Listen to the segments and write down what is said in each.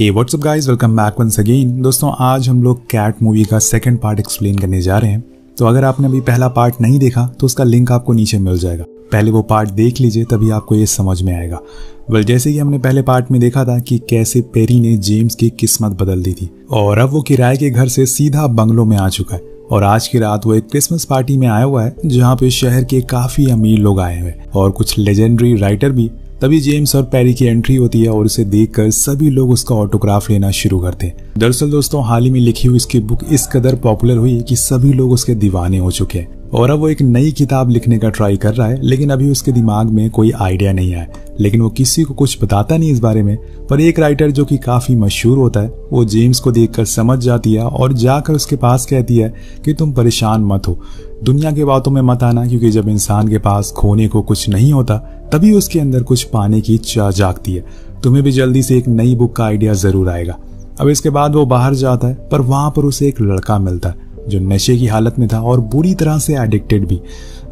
हे what's up guys, welcome back once again. दोस्तों आज हम लोग कैट मूवी का सेकंड पार्ट एक्सप्लेन करने जा रहे हैं। तो अगर आपने अभी पहला पार्ट नहीं देखा तो उसका लिंक आपको नीचे मिल जाएगा। पहले वो पार्ट देख लीजिए, तभी आपको ये समझ में आएगा। जैसे कि हमने पहले पार्ट में देखा था कि कैसे पेरी ने जेम्स की किस्मत बदल दी थी और अब वो किराए के घर से सीधा बंगलों में आ चुका है। और आज की रात वो एक क्रिसमस पार्टी में आया हुआ है जहाँ पे शहर के काफी अमीर लोग आए हुए और कुछ लेजेंडरी राइटर भी। तभी जेम्स और पेरी की एंट्री होती है और उसे देखकर सभी लोग उसका ऑटोग्राफ लेना शुरू करते हैं। दरअसल दोस्तों हाल ही में लिखी हुई इसकी बुक इस कदर पॉपुलर हुई कि सभी लोग उसके दीवाने हो चुके हैं और अब वो एक नई किताब लिखने का ट्राई कर रहा है, लेकिन अभी उसके दिमाग में कोई आइडिया नहीं आया। लेकिन वो किसी को कुछ बताता नहीं इस बारे में। पर एक राइटर जो कि काफी मशहूर होता है वो जेम्स को देखकर समझ जाती है और जाकर उसके पास कहती है कि तुम परेशान मत हो, दुनिया की बातों में मत आना, क्योंकि जब इंसान के पास खोने को कुछ नहीं होता तभी उसके अंदर कुछ पाने की चाह जागती है। तुम्हें भी जल्दी से एक नई बुक का आइडिया जरूर आएगा। अब इसके बाद वो बाहर जाता है, पर वहां पर उसे एक लड़का मिलता है जो नशे की हालत में था और बुरी तरह से एडिक्टेड भी।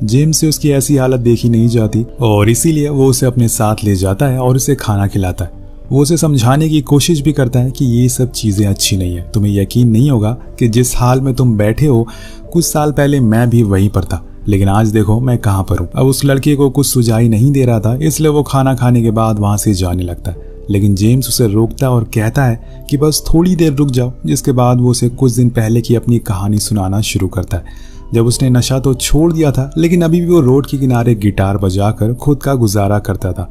जेम्स से उसकी ऐसी हालत देखी नहीं जाती और इसीलिए वो उसे अपने साथ ले जाता है और उसे खाना खिलाता है। वो उसे समझाने की कोशिश भी करता है कि ये सब चीजें अच्छी नहीं है। तुम्हें यकीन नहीं होगा कि जिस हाल में तुम बैठे हो कुछ साल पहले मैं भी वहीं पर था, लेकिन आज देखो मैं कहाँ पर हूँ। अब उस लड़के को कुछ सुझाई नहीं दे रहा था, इसलिए वो खाना खाने के बाद वहां से जाने लगता है। लेकिन जेम्स उसे रोकता है और कहता है कि बस थोड़ी देर रुक जाओ। जिसके बाद वो उसे कुछ दिन पहले की अपनी कहानी सुनाना शुरू करता है, जब उसने नशा तो छोड़ दिया था लेकिन अभी भी वो रोड के किनारे गिटार बजाकर खुद का गुजारा करता था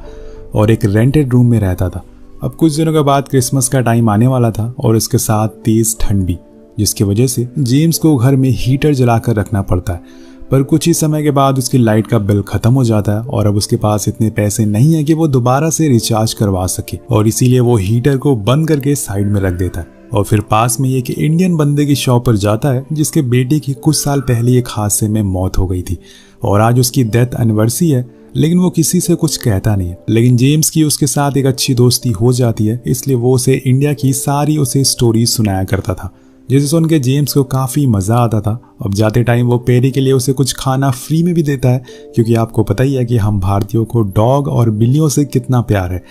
और एक रेंटेड रूम में रहता था। अब कुछ दिनों के बाद क्रिसमस का टाइम आने वाला था और इसके साथ तेज ठंड भी, जिसकी वजह से जेम्स को घर में हीटर जलाकर रखना पड़ता है। पर कुछ ही समय के बाद उसकी लाइट का बिल खत्म हो जाता है और अब उसके पास इतने पैसे नहीं है कि वो दोबारा से रिचार्ज करवा सके और इसीलिए वो हीटर को बंद करके साइड में रख देता है और फिर पास में एक इंडियन बंदे की शॉप पर जाता है जिसके बेटे की कुछ साल पहले एक हादसे में मौत हो गई थी और आज उसकी डेथ एनिवर्सरी है। लेकिन वो किसी से कुछ कहता नहीं है। लेकिन जेम्स की उसके साथ एक अच्छी दोस्ती हो जाती है, इसलिए वो उसे इंडिया की सारी उसे स्टोरी सुनाया करता था, जिसे सुन के जेम्स को काफी मजा आता था। अब जाते टाइम वो पेरी के लिए उसे कुछ खाना फ्री में भी देता है, क्योंकि आपको पता ही है कि हम भारतीयों को डॉग और बिल्लियों से कितना प्यार है।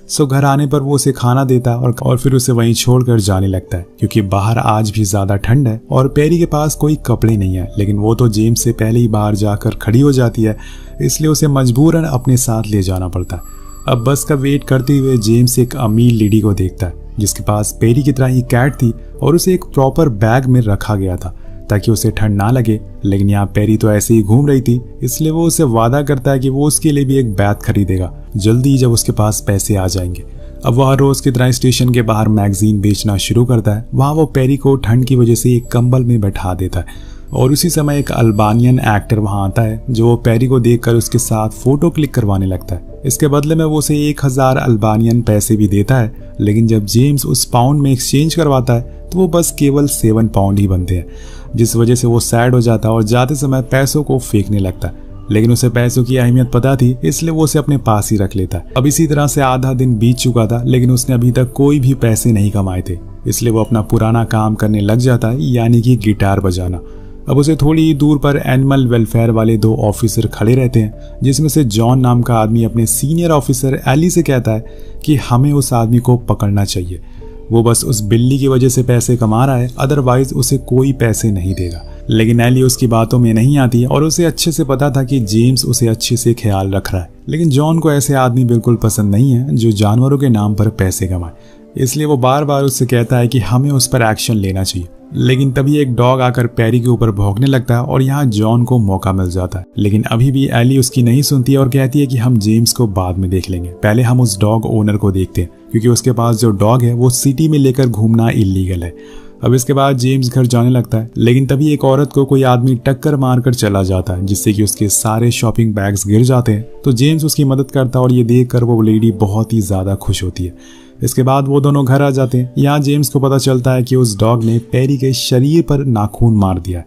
सो घर आने पर वो उसे खाना देता है और फिर उसे वहीं छोड़कर जाने लगता है, क्योंकि बाहर आज भी ज्यादा ठंड है और पेरी के पास कोई कपड़े नहीं है। लेकिन वो तो जेम्स से पहले ही बाहर जाकर खड़ी हो जाती है, इसलिए उसे मजबूरन अपने साथ ले जाना पड़ता है। अब बस का वेट करते हुए जेम्स एक अमीर लेडी को देखता है जिसके पास पेरी की तरह ही कैट थी और उसे एक प्रॉपर बैग में रखा गया था ताकि उसे ठंड ना लगे। लेकिन यहाँ पेरी तो ऐसे ही घूम रही थी, इसलिए वो उसे वादा करता है कि वो उसके लिए भी एक बैग खरीदेगा जल्दी, जब उसके पास पैसे आ जाएंगे। अब वह रोज की तरह स्टेशन के बाहर मैगजीन बेचना शुरू करता है। वहाँ वो पेरी को ठंड की वजह से एक कंबल में बैठा देता है और उसी समय एक अल्बानियन एक्टर वहां आता है जो वो पेरी को देखकर उसके साथ फोटो क्लिक करवाने लगता है। इसके बदले में वो उसे 1000 अल्बानियन पैसे भी देता है। लेकिन जब जेम्स उस पाउंड में एक्सचेंज करवाता है तो वो बस केवल 7 पाउंड ही बनते हैं, जिस वजह से वो सैड हो जाता है और जाते समय पैसों को फेंकने लगता है। लेकिन उसे पैसों की अहमियत पता थी, इसलिए वो उसे अपने पास ही रख लेता है। अब इसी तरह से आधा दिन बीत चुका था, लेकिन उसने अभी तक कोई भी पैसे नहीं कमाए थे, इसलिए वो अपना पुराना काम करने लग जाता है, यानी कि गिटार बजाना। अब उसे थोड़ी ही दूर पर एनिमल वेलफेयर वाले 2 ऑफिसर खड़े रहते हैं, जिसमें से जॉन नाम का आदमी अपने सीनियर ऑफिसर एली से कहता है कि हमें उस आदमी को पकड़ना चाहिए। वो बस उस बिल्ली की वजह से पैसे कमा रहा है, अदरवाइज उसे कोई पैसे नहीं देगा। लेकिन एली उसकी बातों में नहीं आती और उसे अच्छे से पता था कि जेम्स उसे अच्छे से ख्याल रख रहा है। लेकिन जॉन को ऐसे आदमी बिल्कुल पसंद नहीं है जो जानवरों के नाम पर पैसे कमाए, इसलिए वो बार बार उससे कहता है कि हमें उस पर एक्शन लेना चाहिए। लेकिन तभी एक डॉग आकर पेरी के ऊपर भौंकने लगता है और यहाँ जॉन को मौका मिल जाता है। लेकिन अभी भी एली उसकी नहीं सुनती और कहती है कि हम जेम्स को बाद में देख लेंगे, पहले हम उस डॉग ओनर को देखते हैं, क्योंकि उसके पास जो डॉग है वो सिटी में लेकर घूमना इलीगल है। अब इसके बाद जेम्स घर जाने लगता है, लेकिन तभी एक औरत को कोई आदमी टक्कर मारकर चला जाता है, जिससे कि उसके सारे शॉपिंग बैग्स गिर जाते हैं। तो जेम्स उसकी मदद करता है और ये देखकर वो लेडी बहुत ही ज्यादा खुश होती है। इसके बाद वो दोनों घर आ जाते हैं। यहाँ जेम्स को पता चलता है कि उस डॉग ने पेरी के शरीर पर नाखून मार दिया है।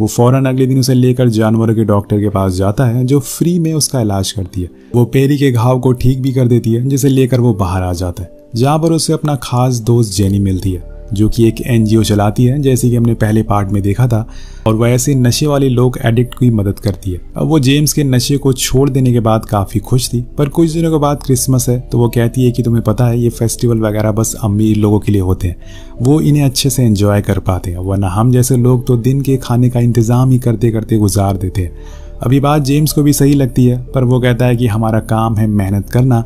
वो फौरन अगले दिन उसे लेकर जानवरों के डॉक्टर के पास जाता है, जो फ्री में उसका इलाज करती है। वो पेरी के घाव को ठीक भी कर देती है, जिसे लेकर वो बाहर आ जाता है, जहाँ पर उसे अपना खास दोस्त जेनी मिलती है। जो कि एक एनजीओ चलाती है, जैसे कि हमने पहले पार्ट में देखा था, और वह ऐसे नशे वाले लोग एडिक्ट की मदद करती है। अब वो जेम्स के नशे को छोड़ देने के बाद काफी खुश थी, पर कुछ दिनों के बाद क्रिसमस है तो वो कहती है कि तुम्हें पता है ये फेस्टिवल वगैरह बस अमीर लोगों के लिए होते हैं, वो इन्हें अच्छे से एंजॉय कर पाते हैं, वरना हम जैसे लोग तो दिन के खाने का इंतजाम ही करते करते गुजार देते हैं। अभी बात जेम्स को भी सही लगती है, पर वो कहता है कि हमारा काम है मेहनत करना।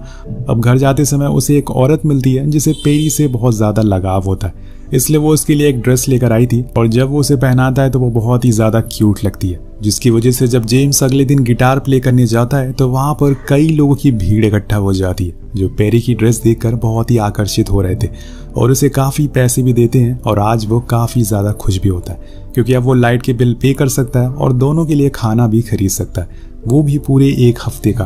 अब घर जाते समय उसे एक औरत मिलती है जिसे पेरी से बहुत ज़्यादा लगाव होता है, इसलिए वो उसके लिए एक ड्रेस लेकर आई थी, और जब वो उसे पहनाता है तो वो बहुत ही ज़्यादा क्यूट लगती है, जिसकी वजह से जब जेम्स अगले दिन गिटार प्ले करने जाता है तो वहाँ पर कई लोगों की भीड़ इकट्ठा हो जाती है, जो पेरी की ड्रेस देखकर बहुत ही आकर्षित हो रहे थे और उसे काफ़ी पैसे भी देते हैं। और आज वो काफ़ी ज़्यादा खुश भी होता है, क्योंकि अब वो लाइट के बिल पे कर सकता है और दोनों के लिए खाना भी खरीद सकता है, वो भी पूरे 1 हफ्ते का।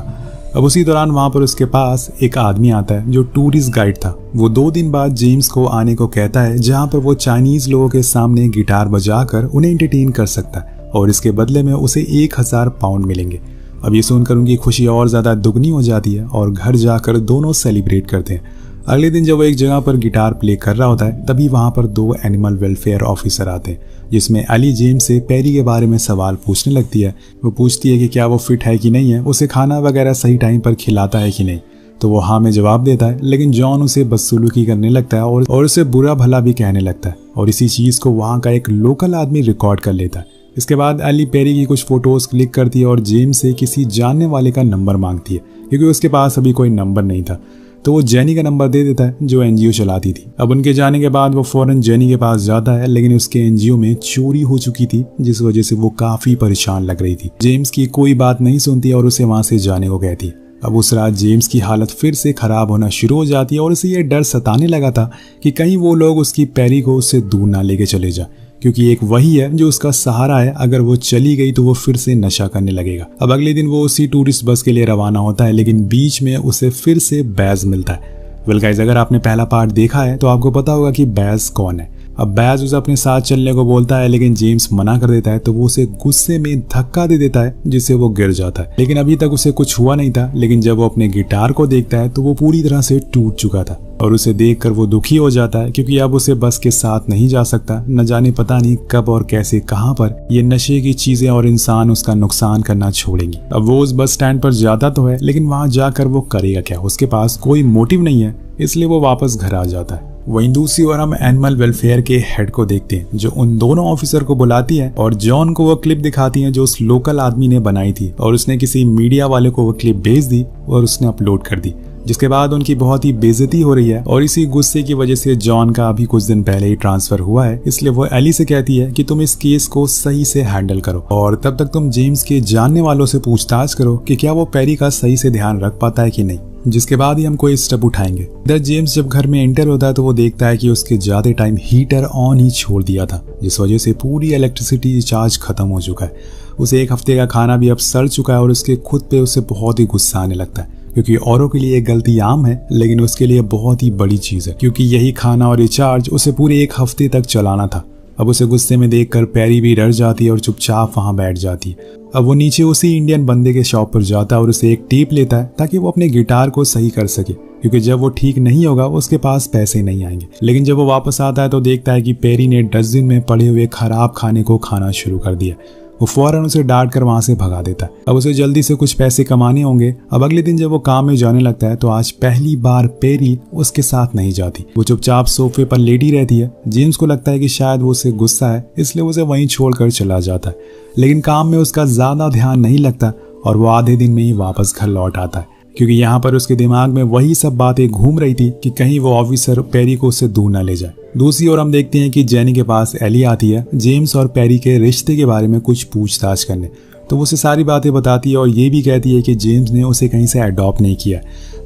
अब उसी दौरान वहाँ पर उसके पास एक आदमी आता है जो टूरिस्ट गाइड था। वो 2 दिन बाद जेम्स को आने को कहता है, जहाँ पर वो चाइनीज लोगों के सामने गिटार बजाकर उन्हें एंटरटेन कर सकता है, और इसके बदले में उसे 1000 पाउंड मिलेंगे। अब ये सुनकर उनकी खुशी और ज़्यादा दुगनी हो जाती है और घर जाकर दोनों सेलिब्रेट करते हैं। अगले दिन जब वो एक जगह पर गिटार प्ले कर रहा होता है, तभी वहाँ पर 2 एनिमल वेलफेयर ऑफिसर आते हैं, जिसमें एली जेम्स से पेरी के बारे में सवाल पूछने लगती है। वो पूछती है कि क्या वो फिट है कि नहीं है, उसे खाना वगैरह सही टाइम पर खिलाता है कि नहीं, तो वो हाँ में जवाब देता है। लेकिन जॉन उसे बदसलूकी करने लगता है और उसे बुरा भला भी कहने लगता है, और इसी चीज़ को वहाँ का एक लोकल आदमी रिकॉर्ड कर लेता है। इसके बाद एली पेरी की कुछ फोटोज क्लिक करती है और जेम्स से किसी जानने वाले का नंबर मांगती है, क्योंकि उसके पास अभी कोई नंबर नहीं था। तो वो जेनी का नंबर दे देता है, जो एनजीओ चलाती थी। अब उनके जाने के बाद वो फौरन जेनी के पास जाता है, लेकिन उसके एनजीओ में चोरी हो चुकी थी, जिस वजह से वो काफी परेशान लग रही थी। जेम्स की कोई बात नहीं सुनती और उसे वहां से जाने को कहती है। अब उस रात जेम्स की हालत फिर से खराब होना शुरू हो जाती है और उसे ये डर सताने लगा था कि कहीं वो लोग उसकी पेरी को उससे दूर ना लेके चले जाए, क्योंकि एक वही है जो उसका सहारा है। अगर वो चली गई तो वो फिर से नशा करने लगेगा। अब अगले दिन वो उसी टूरिस्ट बस के लिए रवाना होता है, लेकिन बीच में उसे फिर से बैज मिलता है। वेल गाइस, अगर आपने पहला पार्ट देखा है तो आपको पता होगा कि बैज कौन है। अब बैज उसे अपने साथ चलने को बोलता है, लेकिन जेम्स मना कर देता है, तो वो उसे गुस्से में धक्का दे देता है, जिससे वो गिर जाता है। लेकिन अभी तक उसे कुछ हुआ नहीं था, लेकिन जब वो अपने गिटार को देखता है तो वो पूरी तरह से टूट चुका था, और उसे देखकर वो दुखी हो जाता है, क्योंकि अब उसे बस के साथ नहीं जा सकता। न जाने पता नहीं कब और कैसे कहां पर ये नशे की चीजें और इंसान उसका नुकसान करना छोड़ेंगी। अब वो उस बस स्टैंड पर जाता तो है, लेकिन वहां जाकर वो करेगा क्या? उसके पास कोई मोटिव नहीं है, इसलिए वो वापस घर आ जाता है। वहीं दूसरी ओर हम एनिमल वेलफेयर के हेड को देखते हैं, जो उन दोनों ऑफिसर को बुलाती है और जॉन को वो क्लिप दिखाती है जो उस लोकल आदमी ने बनाई थी, और उसने किसी मीडिया वाले को वो क्लिप भेज दी और उसने अपलोड कर दी, जिसके बाद उनकी बहुत ही बेइज्जती हो रही है। और इसी गुस्से की वजह से जॉन का अभी कुछ दिन पहले ही ट्रांसफर हुआ है, इसलिए वो एली से कहती है कि तुम इस केस को सही से हैंडल करो, और तब तक तुम जेम्स के जानने वालों से पूछताछ करो कि क्या वो पेरी का सही से ध्यान रख पाता है कि नहीं, जिसके बाद ही हम कोई स्टेप उठाएंगे। इधर जेम्स जब घर में एंटर होता है तो वो देखता है कि उसके ज्यादा टाइम हीटर ऑन ही छोड़ दिया था, जिस वजह से पूरी इलेक्ट्रिसिटी चार्ज खत्म हो चुका है। उसे 1 हफ्ते का खाना भी अब सड़ चुका है और उसके खुद पे उसे बहुत ही गुस्सा आने लगता है, क्योंकि औरों के लिए गलती आम है, लेकिन उसके लिए बहुत ही बड़ी चीज है, क्योंकि यही खाना और रिचार्ज उसे पूरे 1 हफ्ते तक चलाना था। अब उसे गुस्से में देखकर पेरी भी डर जाती है और चुपचाप वहां बैठ जाती है। अब वो नीचे उसी इंडियन बंदे के शॉप पर जाता है और उसे एक टेप लेता है, ताकि वो अपने गिटार को सही कर सके, क्योंकि जब वो ठीक नहीं होगा उसके पास पैसे नहीं आएंगे। लेकिन जब वो वापस आता है तो देखता है कि पेरी ने डस्टबिन में पड़े हुए खराब खाने को खाना शुरू कर दिया। वो फौरन उसे डांट कर वहां से भगा देता है। अब उसे जल्दी से कुछ पैसे कमाने होंगे। अब अगले दिन जब वो काम में जाने लगता है तो आज पहली बार पेरी उसके साथ नहीं जाती। वो चुपचाप सोफे पर लेटी रहती है। जेम्स को लगता है कि शायद वो उसे गुस्सा है, इसलिए उसे वहीं छोड़कर चला जाता है, लेकिन काम में उसका ज्यादा ध्यान नहीं लगता और वो आधे दिन में ही वापस घर लौट आता है, क्योंकि यहाँ पर उसके दिमाग में वही सब बातें घूम रही थी कि कहीं वो ऑफिसर पेरी को उससे दूर न ले जाए। दूसरी ओर हम देखते हैं कि जेनी के पास एली आती है जेम्स और पेरी के रिश्ते के बारे में कुछ पूछताछ करने। तो वो उसे सारी बातें बताती है और ये भी कहती है कि जेम्स ने उसे कहीं से अडॉप्ट नहीं किया,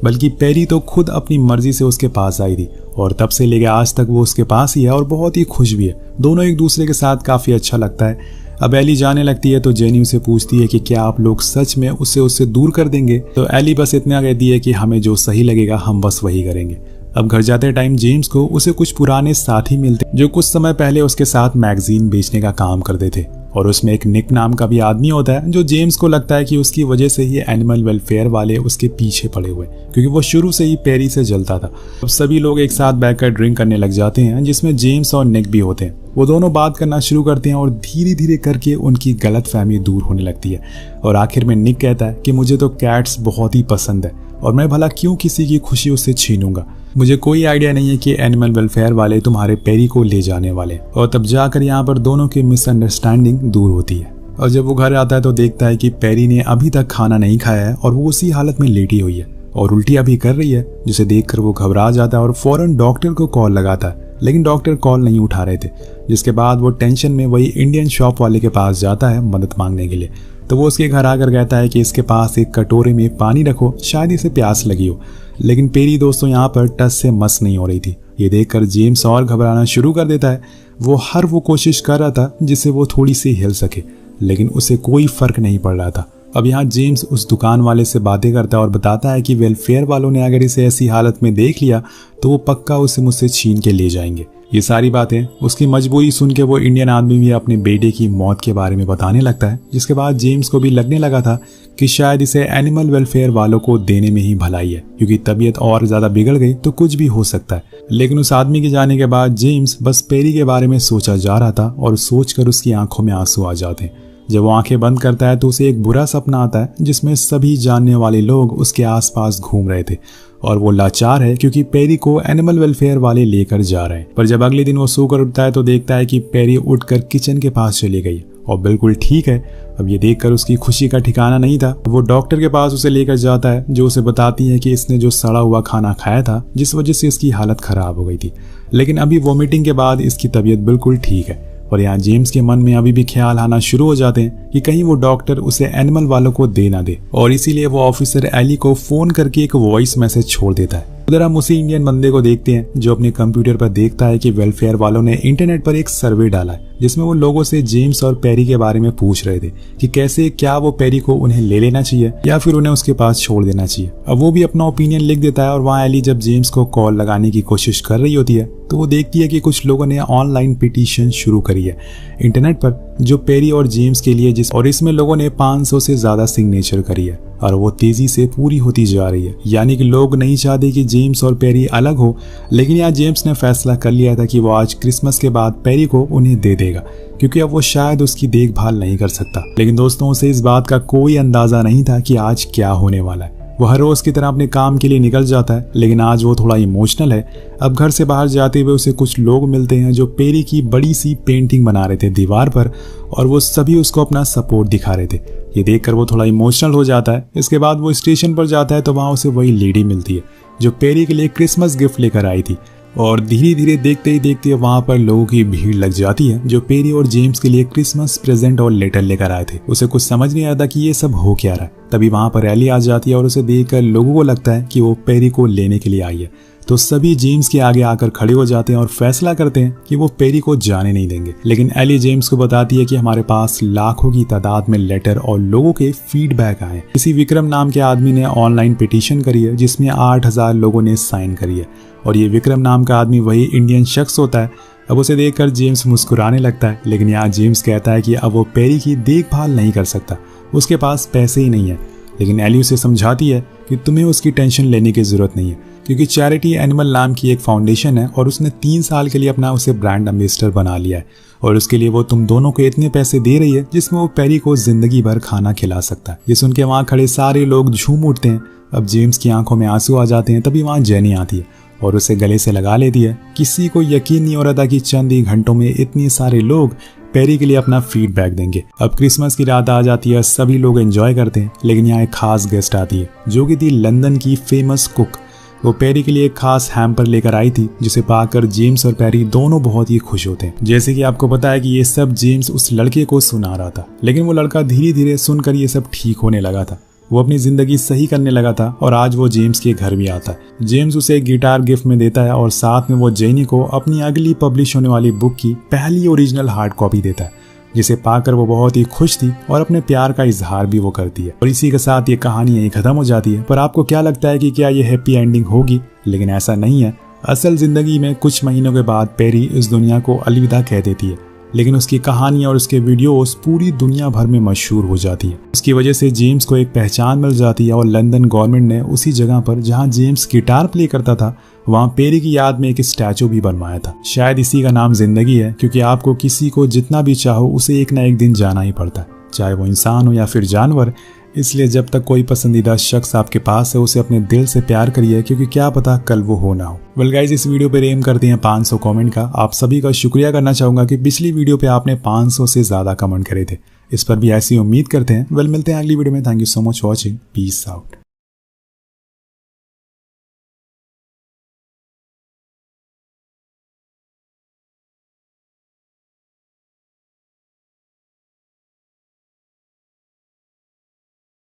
बल्कि पेरी तो खुद अपनी मर्जी से उसके पास आई थी और तब से लेकर आज तक वो उसके पास ही है और बहुत ही खुश भी है। दोनों एक दूसरे के साथ काफी अच्छा लगता है। अब एली जाने लगती है तो जेनी उसे पूछती है कि क्या आप लोग सच में उससे दूर कर देंगे। तो एली बस इतना कहती है कि हमें जो सही लगेगा हम बस वही करेंगे। अब घर जाते टाइम जेम्स को उसे कुछ पुराने साथी मिलते जो कुछ समय पहले उसके साथ मैगजीन बेचने का काम करते थे, और उसमें एक निक नाम का भी आदमी होता है जो जेम्स को लगता है कि उसकी वजह से ही एनिमल वेलफेयर वाले उसके पीछे पड़े हुए, क्योंकि वो शुरू से ही पेरी से जलता था। अब सभी लोग एक साथ बैठकर ड्रिंक करने लग जाते हैं, जिसमें जेम्स और निक भी होते हैं। वो दोनों बात करना शुरू करते हैं और धीरे धीरे करके उनकी गलतफहमी दूर होने लगती है, और आखिर में निक कहता है कि मुझे तो कैट्स बहुत ही पसंद है और मैं भला क्यों किसी की खुशी उससे छीनूंगा। मुझे कोई आइडिया नहीं है कि एनिमल वेलफेयर वाले तुम्हारे पेरी को ले जाने वाले। और तब जाकर यहाँ पर दोनों की मिसअंडरस्टैंडिंग दूर होती है। और जब वो घर आता है तो देखता है कि पेरी ने अभी तक खाना नहीं खाया है और वो उसी हालत में लेटी हुई है और उल्टियां भी कर रही है, जिसे देखकर वो घबरा जाता है और फौरन डॉक्टर को कॉल लगाता है, लेकिन डॉक्टर कॉल नहीं उठा रहे थे। जिसके बाद वो टेंशन में वही इंडियन शॉप वाले के पास जाता है मदद मांगने के लिए। तो वो उसके घर आकर कहता है कि इसके पास एक कटोरे में पानी रखो, शायद इसे प्यास लगी हो। लेकिन पेरी दोस्तों यहाँ पर टस से मस नहीं हो रही थी। ये देखकर जेम्स और घबराना शुरू कर देता है। वो कोशिश कर रहा था जिससे वो थोड़ी सी हिल सके, लेकिन उसे कोई फर्क नहीं पड़ रहा था। अब यहाँ जेम्स उस दुकान वाले से बातें करता है और बताता है कि वेलफेयर वालों ने अगर इसे ऐसी हालत में देख लिया तो वो पक्का उसे मुझसे छीन के ले जाएंगे। ये सारी बातें उसकी मजबूरी सुन के वो इंडियन आदमी भी अपने बेटे की मौत के बारे में बताने लगता है, जिसके बाद जेम्स को भी लगने लगा था कि शायद इसे एनिमल वेलफेयर वालों को देने में ही भलाई है, क्योंकि तबीयत और ज्यादा बिगड़ गई तो कुछ भी हो सकता है। लेकिन उस आदमी के जाने के बाद जेम्स बस पेरी के बारे में सोचा जा रहा था और सोचकर उसकी आंखों में आंसू आ जाते हैं। जब वो आंखें बंद करता है तो उसे एक बुरा सपना आता है जिसमें सभी जानने वाले लोग उसके आसपास घूम रहे थे और वो लाचार है क्योंकि पेरी को एनिमल वेलफेयर वाले लेकर जा रहे हैं। पर जब अगले दिन वो सोकर उठता है तो देखता है कि पेरी उठकर किचन के पास चली गई और बिल्कुल ठीक है। अब ये देखकर उसकी खुशी का ठिकाना नहीं था। वो डॉक्टर के पास उसे लेकर जाता है, जो उसे बताती है कि इसने जो सड़ा हुआ खाना खाया था जिस वजह से इसकी हालत खराब हो गई थी, लेकिन अभी वॉमिटिंग के बाद इसकी तबीयत बिल्कुल ठीक है। और यहाँ जेम्स के मन में अभी भी ख्याल आना शुरू हो जाते हैं कि कहीं वो डॉक्टर उसे एनिमल वालों को दे ना दे, और इसीलिए वो ऑफिसर एली को फोन करके एक वॉइस मैसेज छोड़ देता है। उधर हम उसी इंडियन बंदे को देखते हैं जो अपने कंप्यूटर पर देखता है कि वेलफेयर वालों ने इंटरनेट पर एक सर्वे डाला है जिसमें वो लोगों से जेम्स और पेरी के बारे में पूछ रहे थे कि कैसे क्या वो पेरी को उन्हें ले लेना चाहिए या फिर उन्हें उसके पास छोड़ देना चाहिए। अब वो भी अपना ओपिनियन लिख देता है और वहाँ एली जब जेम्स को कॉल लगाने की कोशिश कर रही होती है तो वो देखती है कि कुछ लोगों ने ऑनलाइन पिटीशन शुरू करी है इंटरनेट पर जो पेरी और जेम्स के लिए और इसमें लोगों ने 500 से ज्यादा सिग्नेचर करी है और वो तेजी से पूरी होती जा रही है। यानी कि लोग नहीं चाहते कि जेम्स और पेरी अलग हो, लेकिन यहाँ जेम्स ने फैसला कर लिया था कि वो आज क्रिसमस के बाद पेरी को उन्हें दे देगा क्योंकि अब वो शायद उसकी देखभाल नहीं कर सकता। लेकिन दोस्तों उसे इस बात का कोई अंदाजा नहीं था कि आज क्या होने वाला है। वो हर रोज की तरह अपने काम के लिए निकल जाता है, लेकिन आज वो थोड़ा इमोशनल है। अब घर से बाहर जाते हुए उसे कुछ लोग मिलते हैं जो पेरी की बड़ी सी पेंटिंग बना रहे थे दीवार पर, और वो सभी उसको अपना सपोर्ट दिखा रहे थे। ये देखकर वो थोड़ा इमोशनल हो जाता है। इसके बाद वो स्टेशन पर जाता है तो वहाँ उसे वही लेडी मिलती है जो पेरी के लिए क्रिसमस गिफ्ट लेकर आई थी, और धीरे धीरे देखते ही देखते वहां पर लोगों की भीड़ लग जाती है जो पेरी और जेम्स के लिए क्रिसमस प्रेजेंट और लेटर लेकर आए थे। उसे कुछ समझ नहीं आता कि ये सब हो क्या रहा है। तभी वहां पर एली आ जाती है और उसे देखकर लोगों को लगता है कि वो पेरी को लेने के लिए आई है, तो सभी जेम्स के आगे आकर खड़े हो जाते हैं और फैसला करते हैं कि वो पेरी को जाने नहीं देंगे। लेकिन एली जेम्स को बताती है कि हमारे पास लाखों की तादाद में लेटर और लोगों के फीडबैक आए। किसी विक्रम नाम के आदमी ने ऑनलाइन पिटीशन करी है जिसमें 8000 लोगों ने साइन करी है, और ये विक्रम नाम का आदमी वही इंडियन शख्स होता है। अब उसे देखकर जेम्स मुस्कुराने लगता है, लेकिन यहाँ जेम्स कहता है कि अब वो पेरी की देखभाल नहीं कर सकता, उसके पास पैसे ही नहीं है। लेकिन एली उसे समझाती है कि तुम्हें उसकी टेंशन लेने की जरूरत नहीं है, क्योंकि चैरिटी एनिमल नाम की एक फाउंडेशन है और उसने 3 साल के लिए अपना उसे ब्रांड एम्बेसडर बना लिया है, और उसके लिए वो तुम दोनों को इतने पैसे दे रही है जिसमें वो पेरी को जिंदगी भर खाना खिला सकता है। ये सुन के वहाँ खड़े सारे लोग झूम उठते हैं। अब जेम्स की आंखों में आंसू आ जाते हैं। तभी वहाँ जेनी आती है और उसे गले से लगा लेती है। किसी को यकीन नहीं हो रहा था कि चंद ही घंटों में इतने सारे लोग पेरी के लिए अपना फीडबैक देंगे। अब क्रिसमस की रात आ जाती है, सभी लोग एंजॉय करते हैं, लेकिन यहाँ एक खास गेस्ट आती है जो कि थी लंदन की फेमस कुक। वो पेरी के लिए एक खास हैम्पर लेकर आई थी जिसे पाकर जेम्स और पेरी दोनों बहुत ही खुश होते हैं। जैसे कि आपको पता है कि ये सब जेम्स उस लड़के को सुना रहा था, लेकिन वो लड़का धीरे धीरे सुनकर ये सब ठीक होने लगा था। वो अपनी जिंदगी सही करने लगा था और आज वो जेम्स के घर भी आता है। जेम्स उसे एक गिटार गिफ्ट में देता है और साथ में वो जेनी को अपनी अगली पब्लिश होने वाली बुक की पहली ओरिजिनल हार्ड कॉपी देता है, जिसे पाकर वो बहुत ही खुश थी और अपने प्यार का इजहार भी वो करती है। और इसी के साथ ये कहानी यहीं खत्म हो जाती है। पर आपको क्या लगता है कि क्या ये हैप्पी एंडिंग होगी? लेकिन ऐसा नहीं है। असल जिंदगी में कुछ महीनों के बाद पेरी इस दुनिया को अलविदा कह देती है, लेकिन उसकी कहानियां और उसके वीडियोस पूरी दुनिया भर में मशहूर हो जाती है। उसकी वजह से जेम्स को एक पहचान मिल जाती है और लंदन गवर्नमेंट ने उसी जगह पर जहां जेम्स गिटार प्ले करता था वहां पेरी की याद में एक स्टैचू भी बनवाया था। शायद इसी का नाम जिंदगी है, क्योंकि आपको किसी को जितना भी चाहो उसे एक ना एक दिन जाना ही पड़ता है, चाहे वो इंसान हो या फिर जानवर। इसलिए जब तक कोई पसंदीदा शख्स आपके पास है उसे अपने दिल से प्यार करिए, क्योंकि क्या पता कल वो हो ना हो। वेल गाइस, इस वीडियो पे एम करते हैं 500 कमेंट का। आप सभी का शुक्रिया करना चाहूंगा कि पिछली वीडियो पे आपने 500 से ज्यादा कमेंट करे थे। इस पर भी ऐसी उम्मीद करते हैं। वेल, मिलते हैं अगली वीडियो में। Thank you so much watching. Peace out.